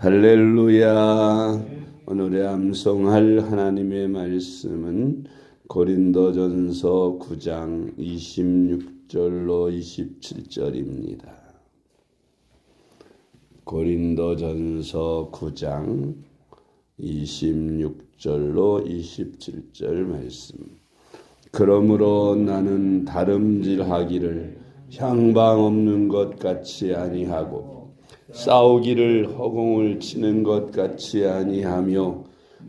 할렐루야. 오늘의 암송할 하나님의 말씀은 고린도전서 9장 26절로 27절입니다. 고린도전서 9장 26절로 27절 말씀. 그러므로 나는 다름질하기를 향방 없는 것 같이 아니하고 싸우기를 허공을 치는 것 같이 아니하며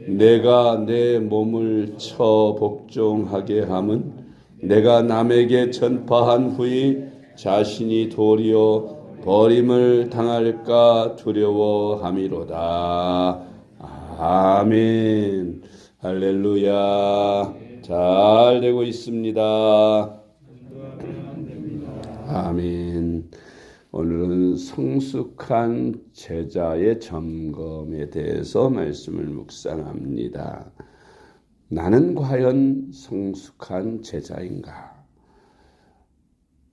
내가 내 몸을 쳐 복종하게 함은 내가 남에게 전파한 후에 자신이 도리어 버림을 당할까 두려워함이로다. 아멘. 할렐루야. 잘 되고 있습니다. 아멘. 오늘은 성숙한 제자의 점검에 대해서 말씀을 묵상합니다. 나는 과연 성숙한 제자인가?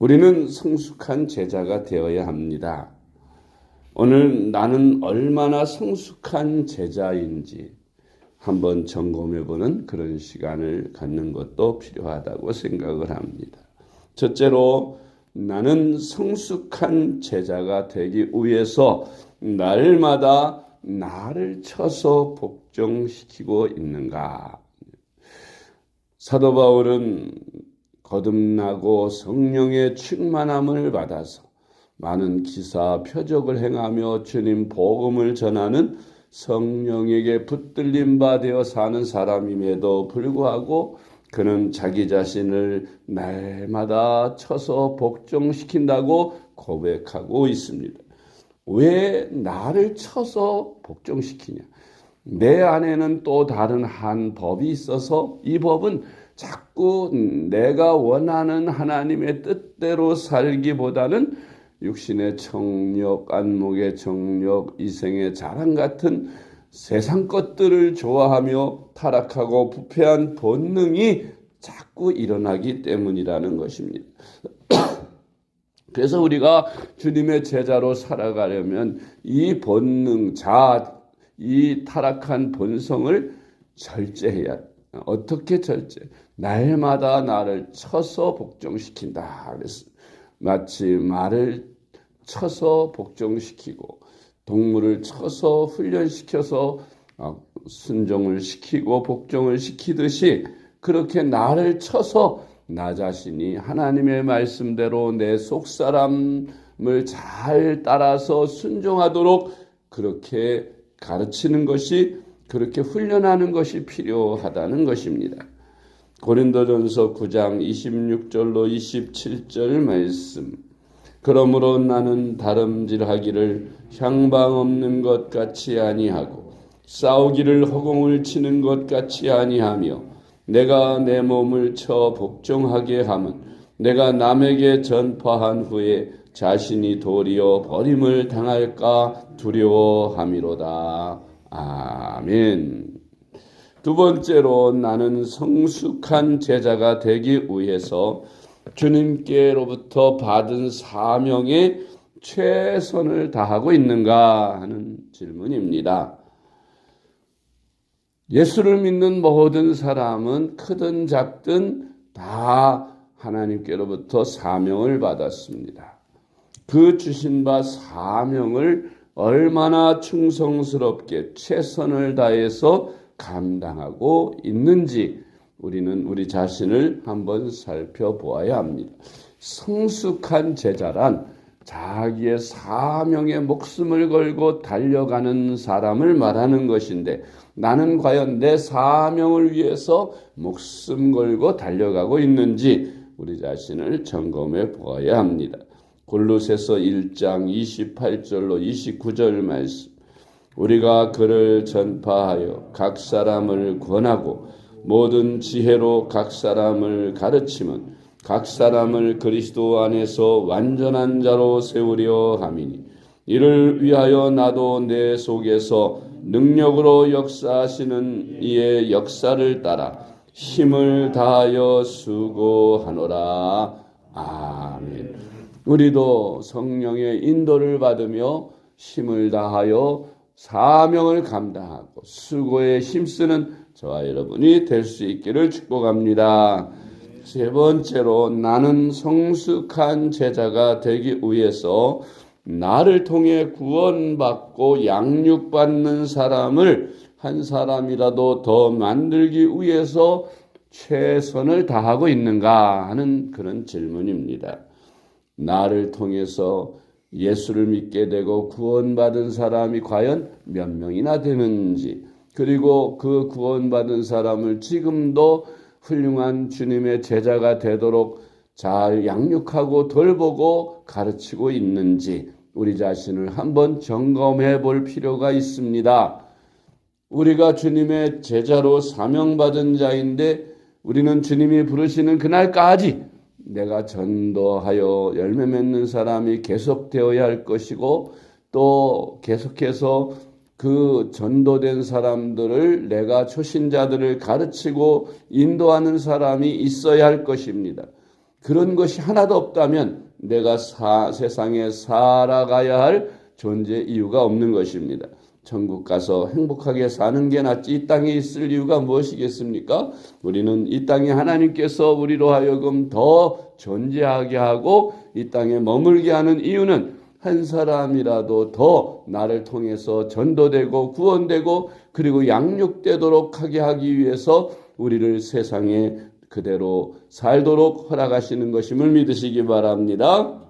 우리는 성숙한 제자가 되어야 합니다. 오늘 나는 얼마나 성숙한 제자인지 한번 점검해보는 그런 시간을 갖는 것도 필요하다고 생각을 합니다. 첫째로 나는 성숙한 제자가 되기 위해서 날마다 나를 쳐서 복종시키고 있는가? 사도 바울은 거듭나고 성령의 충만함을 받아서 많은 기사 표적을 행하며 주님 복음을 전하는 성령에게 붙들림 바 되어 사는 사람임에도 불구하고 그는 자기 자신을 날마다 쳐서 복종시킨다고 고백하고 있습니다. 왜 나를 쳐서 복종시키냐? 내 안에는 또 다른 한 법이 있어서 이 법은 자꾸 내가 원하는 하나님의 뜻대로 살기보다는 육신의 정욕, 안목의 정욕, 이생의 자랑 같은 세상 것들을 좋아하며 타락하고 부패한 본능이 자꾸 일어나기 때문이라는 것입니다. 그래서 우리가 주님의 제자로 살아가려면 이 본능, 이 타락한 본성을 절제해야 돼. 어떻게 절제? 날마다 나를 쳐서 복종시킨다. 그래서 마치 말을 쳐서 복종시키고 동물을 쳐서 훈련시켜서 순종을 시키고 복종을 시키듯이 그렇게 나를 쳐서 나 자신이 하나님의 말씀대로 내 속사람을 잘 따라서 순종하도록 그렇게 가르치는 것이, 그렇게 훈련하는 것이 필요하다는 것입니다. 고린도전서 9장 26절로 27절 말씀. 그러므로 나는 다름질하기를 향방 없는 것 같이 아니하고 싸우기를 허공을 치는 것 같이 아니하며 내가 내 몸을 쳐 복종하게 함은 내가 남에게 전파한 후에 자신이 도리어 버림을 당할까 두려워함이로다. 아멘. 두 번째로 나는 성숙한 제자가 되기 위해서 주님께로부터 받은 사명에 최선을 다하고 있는가 하는 질문입니다. 예수를 믿는 모든 사람은 크든 작든 다 하나님께로부터 사명을 받았습니다. 그 주신 바 사명을 얼마나 충성스럽게 최선을 다해서 감당하고 있는지 우리는 우리 자신을 한번 살펴보아야 합니다. 성숙한 제자란 자기의 사명에 목숨을 걸고 달려가는 사람을 말하는 것인데 나는 과연 내 사명을 위해서 목숨 걸고 달려가고 있는지 우리 자신을 점검해 보아야 합니다. 골로새서 1장 28절로 29절 말씀. 우리가 그를 전파하여 각 사람을 권하고 모든 지혜로 각 사람을 가르치면 각 사람을 그리스도 안에서 완전한 자로 세우려 함이니 이를 위하여 나도 내 속에서 능력으로 역사하시는 이의 역사를 따라 힘을 다하여 수고하노라. 아멘. 우리도 성령의 인도를 받으며 힘을 다하여 사명을 감당하고 수고에 힘쓰는 저와 여러분이 될 수 있기를 축복합니다. 세 번째로 나는 성숙한 제자가 되기 위해서 나를 통해 구원받고 양육받는 사람을 한 사람이라도 더 만들기 위해서 최선을 다하고 있는가 하는 그런 질문입니다. 나를 통해서 예수를 믿게 되고 구원받은 사람이 과연 몇 명이나 되는지, 그리고 그 구원받은 사람을 지금도 훌륭한 주님의 제자가 되도록 잘 양육하고 돌보고 가르치고 있는지 우리 자신을 한번 점검해 볼 필요가 있습니다. 우리가 주님의 제자로 사명받은 자인데 우리는 주님이 부르시는 그날까지 내가 전도하여 열매 맺는 사람이 계속되어야 할 것이고, 또 계속해서 그 전도된 사람들을 내가 초신자들을 가르치고 인도하는 사람이 있어야 할 것입니다. 그런 것이 하나도 없다면 내가 세상에 살아가야 할 존재 이유가 없는 것입니다. 천국 가서 행복하게 사는 게 낫지 이 땅에 있을 이유가 무엇이겠습니까? 우리는 이 땅에 하나님께서 우리로 하여금 더 존재하게 하고 이 땅에 머물게 하는 이유는 한 사람이라도 더 나를 통해서 전도되고 구원되고 그리고 양육되도록 하게 하기 위해서 우리를 세상에 그대로 살도록 허락하시는 것임을 믿으시기 바랍니다.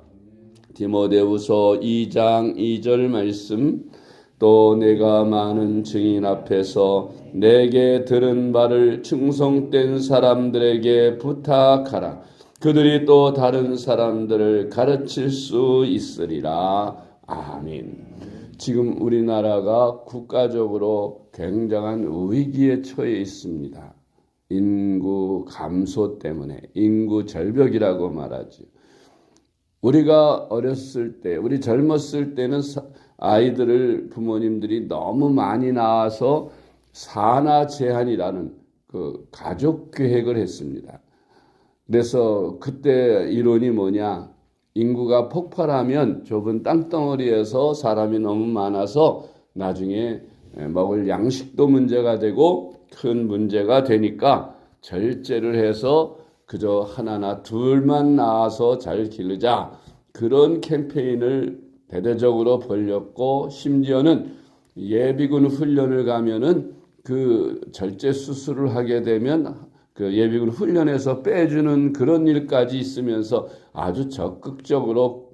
디모데후서 2장 2절 말씀, 또 내가 많은 증인 앞에서 내게 들은 바를 충성된 사람들에게 부탁하라. 그들이 또 다른 사람들을 가르칠 수 있으리라. 아멘. 지금 우리나라가 국가적으로 굉장한 위기에 처해 있습니다. 인구 감소 때문에, 인구 절벽이라고 말하죠. 우리가 어렸을 때, 우리 젊었을 때는 아이들을 부모님들이 너무 많이 낳아서 산하 제한이라는 그 가족 계획을 했습니다. 그래서 그때 이론이 뭐냐, 인구가 폭발하면 좁은 땅덩어리에서 사람이 너무 많아서 나중에 먹을 양식도 문제가 되고 큰 문제가 되니까 절제를 해서 그저 하나나 둘만 낳아서 잘 기르자, 그런 캠페인을 대대적으로 벌였고, 심지어는 예비군 훈련을 가면은 그 절제 수술을 하게 되면 그 예비군 훈련에서 빼주는 그런 일까지 있으면서 아주 적극적으로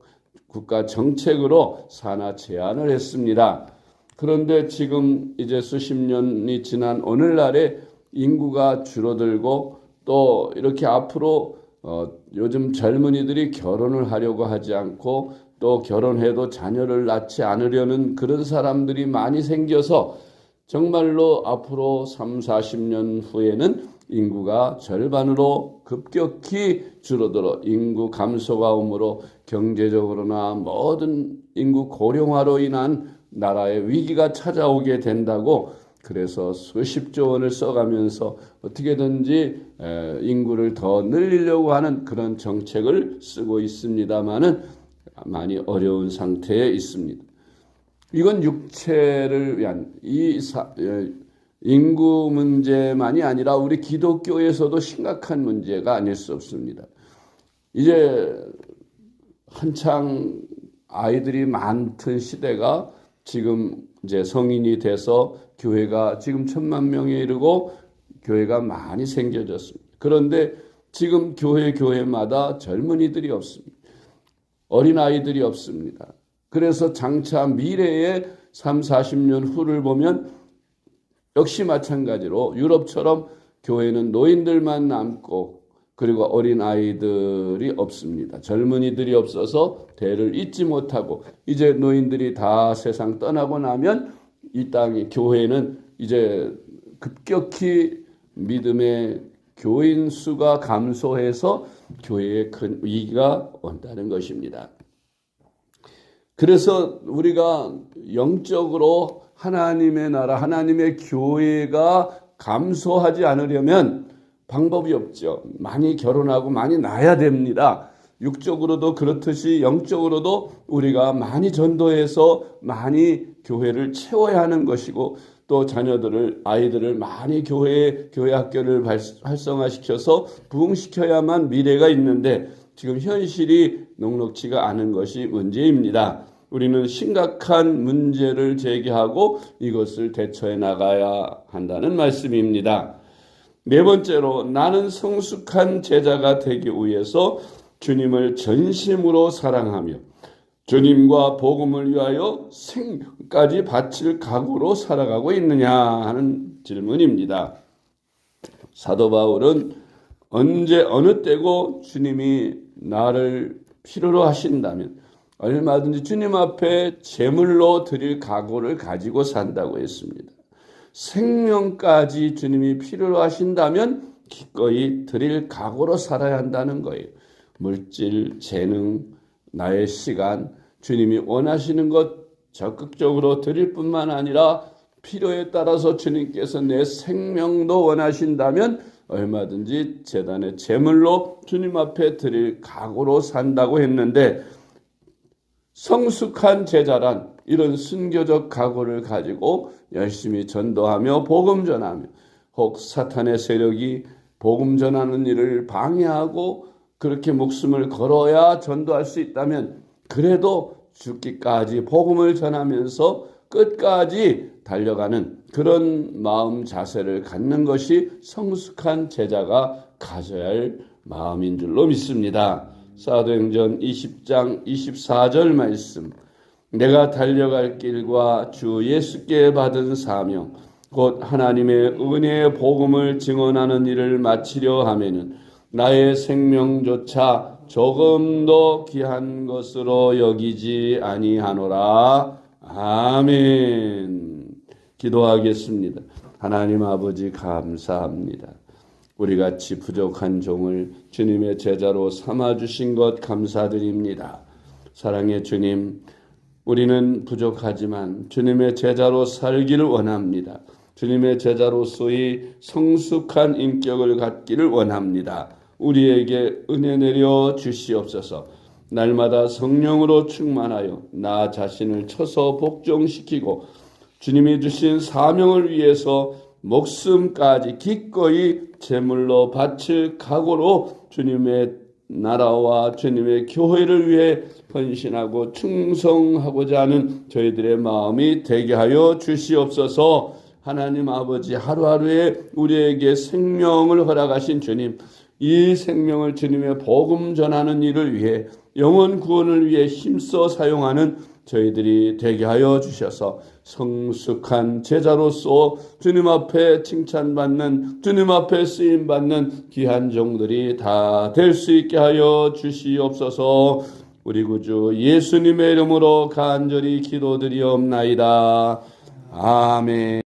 국가 정책으로 산하 제한을 했습니다. 그런데 지금 이제 수십 년이 지난 오늘날에 인구가 줄어들고 또 이렇게 앞으로 요즘 젊은이들이 결혼을 하려고 하지 않고 또 결혼해도 자녀를 낳지 않으려는 그런 사람들이 많이 생겨서 정말로 앞으로 3, 40년 후에는 인구가 절반으로 급격히 줄어들어 인구 감소가 오므로 경제적으로나 모든 인구 고령화로 인한 나라의 위기가 찾아오게 된다고, 그래서 수십조 원을 써가면서 어떻게든지 인구를 더 늘리려고 하는 그런 정책을 쓰고 있습니다마는 많이 어려운 상태에 있습니다. 이건 육체를 위한 인구 문제만이 아니라 우리 기독교에서도 심각한 문제가 아닐 수 없습니다. 이제 한창 아이들이 많던 시대가 지금 이제 성인이 돼서 교회가 지금 1,000만 명에 이르고 교회가 많이 생겨졌습니다. 그런데 지금 교회마다 젊은이들이 없습니다. 어린아이들이 없습니다. 그래서 장차 미래의 3, 40년 후를 보면 역시 마찬가지로 유럽처럼 교회는 노인들만 남고 그리고 어린아이들이 없습니다. 젊은이들이 없어서 대를 잇지 못하고 이제 노인들이 다 세상 떠나고 나면 이 땅의 교회는 이제 급격히 믿음의 교인 수가 감소해서 교회에 큰 위기가 온다는 것입니다. 그래서 우리가 영적으로 하나님의 나라, 하나님의 교회가 감소하지 않으려면 방법이 없죠. 많이 결혼하고 많이 낳아야 됩니다. 육적으로도 그렇듯이 영적으로도 우리가 많이 전도해서 많이 교회를 채워야 하는 것이고, 또 아이들을 많이 교회 학교를 활성화시켜서 부흥시켜야만 미래가 있는데, 지금 현실이 녹록지가 않은 것이 문제입니다. 우리는 심각한 문제를 제기하고 이것을 대처해 나가야 한다는 말씀입니다. 네 번째로, 나는 성숙한 제자가 되기 위해서 주님을 전심으로 사랑하며 주님과 복음을 위하여 생명까지 바칠 각오로 살아가고 있느냐 하는 질문입니다. 사도 바울은 언제 어느 때고 주님이 나를 필요로 하신다면 얼마든지 주님 앞에 제물로 드릴 각오를 가지고 산다고 했습니다. 생명까지 주님이 필요로 하신다면 기꺼이 드릴 각오로 살아야 한다는 거예요. 물질, 재능, 나의 시간, 주님이 원하시는 것 적극적으로 드릴 뿐만 아니라 필요에 따라서 주님께서 내 생명도 원하신다면 얼마든지 제단의 제물로 주님 앞에 드릴 각오로 산다고 했는데, 성숙한 제자란 이런 순교적 각오를 가지고 열심히 전도하며 복음 전하며, 혹 사탄의 세력이 복음 전하는 일을 방해하고 그렇게 목숨을 걸어야 전도할 수 있다면 그래도 죽기까지 복음을 전하면서 끝까지 달려가는 그런 마음 자세를 갖는 것이 성숙한 제자가 가져야 할 마음인 줄로 믿습니다. 사도행전 20장 24절 말씀, 내가 달려갈 길과 주 예수께 받은 사명 곧 하나님의 은혜의 복음을 증언하는 일을 마치려 하면은 나의 생명조차 조금도 귀한 것으로 여기지 아니하노라. 아멘. 기도하겠습니다. 하나님 아버지, 감사합니다. 우리같이 부족한 종을 주님의 제자로 삼아주신 것 감사드립니다. 사랑의 주님, 우리는 부족하지만 주님의 제자로 살기를 원합니다. 주님의 제자로서의 성숙한 인격을 갖기를 원합니다. 우리에게 은혜 내려 주시옵소서. 날마다 성령으로 충만하여 나 자신을 쳐서 복종시키고 주님이 주신 사명을 위해서 목숨까지 기꺼이 제물로 바칠 각오로 주님의 나라와 주님의 교회를 위해 헌신하고 충성하고자 하는 저희들의 마음이 되게 하여 주시옵소서. 하나님 아버지, 하루하루에 우리에게 생명을 허락하신 주님, 이 생명을 주님의 복음 전하는 일을 위해, 영혼 구원을 위해 힘써 사용하는 저희들이 되게 하여 주셔서 성숙한 제자로서 주님 앞에 칭찬받는, 주님 앞에 쓰임받는 귀한 종들이 다 될 수 있게 하여 주시옵소서. 우리 구주 예수님의 이름으로 간절히 기도드리옵나이다. 아멘.